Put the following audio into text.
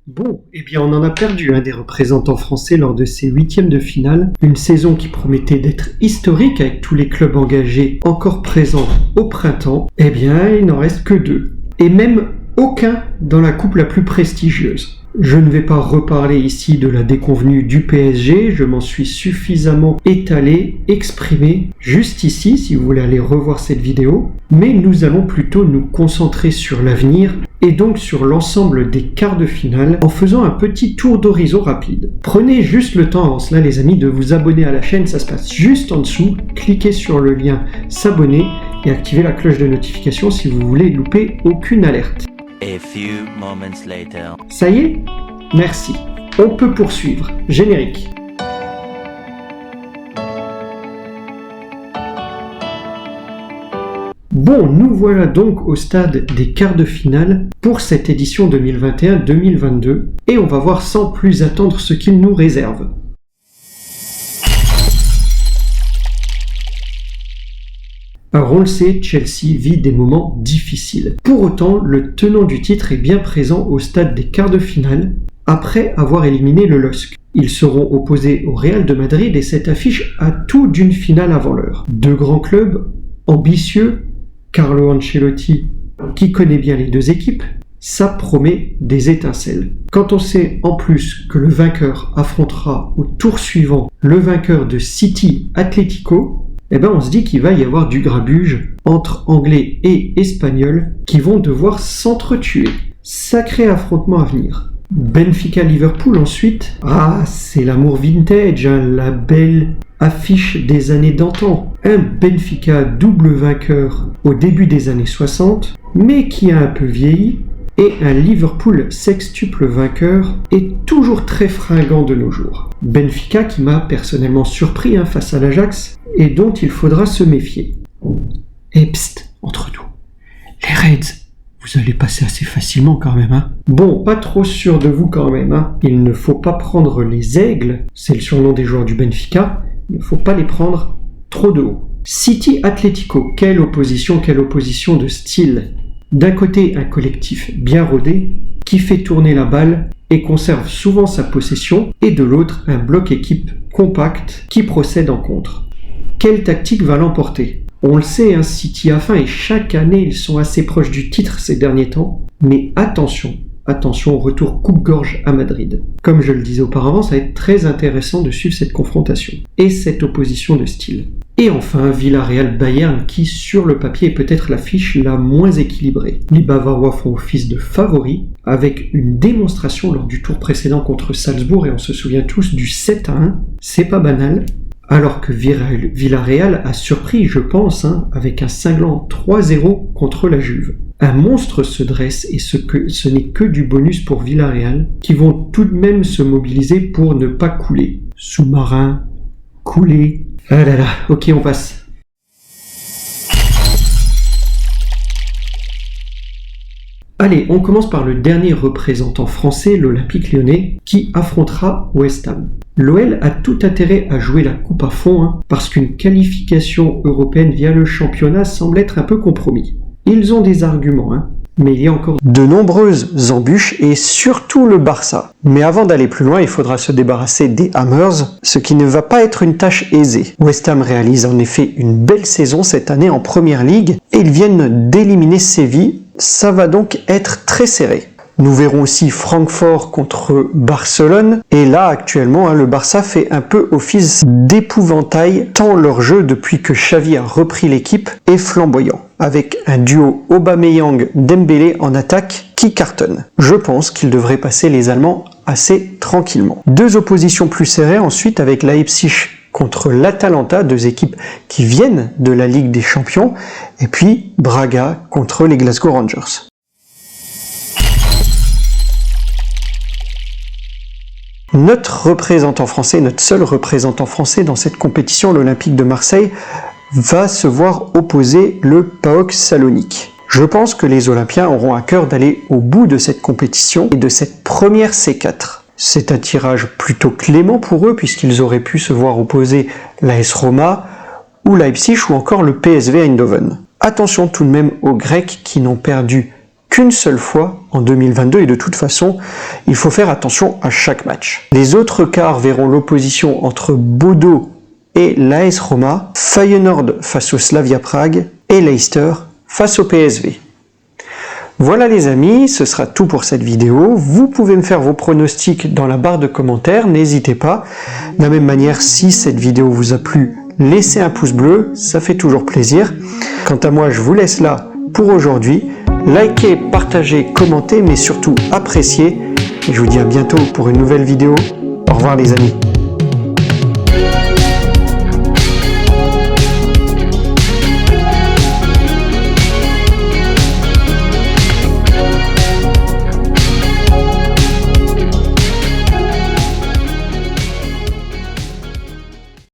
Bon, eh bien on en a perdu un des représentants français lors de ces huitièmes de finale, une saison qui promettait d'être historique avec tous les clubs engagés encore présents au printemps, eh bien il n'en reste que 2, et même aucun dans la coupe la plus prestigieuse. Je ne vais pas reparler ici de la déconvenue du PSG, je m'en suis suffisamment étalé, exprimé, juste ici si vous voulez aller revoir cette vidéo, mais nous allons plutôt nous concentrer sur l'avenir et donc sur l'ensemble des quarts de finale en faisant un petit tour d'horizon rapide. Prenez juste le temps avant cela les amis de vous abonner à la chaîne, ça se passe juste en dessous, cliquez sur le lien s'abonner et activez la cloche de notification si vous voulez louper aucune alerte. A few moments later. Ça y est ? Merci. On peut poursuivre. Générique. Bon, nous voilà donc au stade des quarts de finale pour cette édition 2021-2022 et on va voir sans plus attendre ce qu'il nous réserve. Alors on le sait, Chelsea vit des moments difficiles. Pour autant, le tenant du titre est bien présent au stade des quarts de finale, après avoir éliminé le LOSC. Ils seront opposés au Real de Madrid et cette affiche a tout d'une finale avant l'heure. Deux grands clubs, ambitieux, Carlo Ancelotti, qui connaît bien les deux équipes, ça promet des étincelles. Quand on sait en plus que le vainqueur affrontera au tour suivant le vainqueur de City Atlético, eh ben on se dit qu'il va y avoir du grabuge entre Anglais et Espagnols qui vont devoir s'entretuer. Sacré affrontement à venir. Benfica-Liverpool ensuite. Ah, c'est l'amour vintage, hein, la belle affiche des années d'antan. Un Benfica double vainqueur au début des années 60, mais qui a un peu vieilli. Et un Liverpool sextuple vainqueur est toujours très fringant de nos jours. Benfica qui m'a personnellement surpris face à l'Ajax et dont il faudra se méfier. Et psst, entre nous, les Reds, vous allez passer assez facilement quand même, hein. Bon, pas trop sûr de vous quand même, hein. Il ne faut pas prendre les aigles, c'est le surnom des joueurs du Benfica, il ne faut pas les prendre trop de haut. City Atlético, quelle opposition de style. D'un côté, un collectif bien rodé, qui fait tourner la balle et conserve souvent sa possession, et de l'autre, un bloc équipe compact qui procède en contre. Quelle tactique va l'emporter ? On le sait, City a faim et chaque année, ils sont assez proches du titre ces derniers temps, mais attention au retour coupe-gorge à Madrid. Comme je le disais auparavant, ça va être très intéressant de suivre cette confrontation et cette opposition de style. Et enfin, Villarreal-Bayern qui, sur le papier, est peut-être l'affiche la moins équilibrée. Les Bavarois font office de favoris, avec une démonstration lors du tour précédent contre Salzbourg, et on se souvient tous du 7-1, c'est pas banal, alors que Villarreal a surpris, je pense, avec un cinglant 3-0 contre la Juve. Un monstre se dresse et ce n'est que du bonus pour Villarreal, qui vont tout de même se mobiliser pour ne pas couler. Sous-marin, couler... Ah là là, ok, on passe. Allez, on commence par le dernier représentant français, l'Olympique Lyonnais, qui affrontera West Ham. L'OL a tout intérêt à jouer la coupe à fond, parce qu'une qualification européenne via le championnat semble être un peu compromis. Ils ont des arguments, mais il y a encore de nombreuses embûches et surtout le Barça. Mais avant d'aller plus loin, il faudra se débarrasser des Hammers, ce qui ne va pas être une tâche aisée. West Ham réalise en effet une belle saison cette année en Première Ligue et ils viennent d'éliminer Séville. Ça va donc être très serré. Nous verrons aussi Francfort contre Barcelone. Et là, actuellement, le Barça fait un peu office d'épouvantail, tant leur jeu, depuis que Xavi a repris l'équipe, est flamboyant. Avec un duo Aubameyang-Dembélé en attaque qui cartonne. Je pense qu'ils devraient passer les Allemands assez tranquillement. Deux oppositions plus serrées ensuite avec Leipzig contre l'Atalanta, deux équipes qui viennent de la Ligue des Champions, et puis Braga contre les Glasgow Rangers. Notre seul représentant français dans cette compétition, l'Olympique de Marseille, va se voir opposer le PAOK Salonique. Je pense que les Olympiens auront à cœur d'aller au bout de cette compétition et de cette première C4. C'est un tirage plutôt clément pour eux puisqu'ils auraient pu se voir opposer l'AS Roma ou Leipzig ou encore le PSV Eindhoven. Attention tout de même aux Grecs qui n'ont perdu qu'une seule fois en 2022 et de toute façon, il faut faire attention à chaque match. Les autres quarts verront l'opposition entre Bodo et l'AS Roma, Feyenoord face au Slavia Prague et Leicester face au PSV. Voilà les amis, ce sera tout pour cette vidéo. Vous pouvez me faire vos pronostics dans la barre de commentaires, n'hésitez pas. De la même manière, si cette vidéo vous a plu, laissez un pouce bleu, ça fait toujours plaisir. Quant à moi, je vous laisse là pour aujourd'hui. Likez, partagez, commentez, mais surtout appréciez. Et je vous dis à bientôt pour une nouvelle vidéo. Au revoir les amis.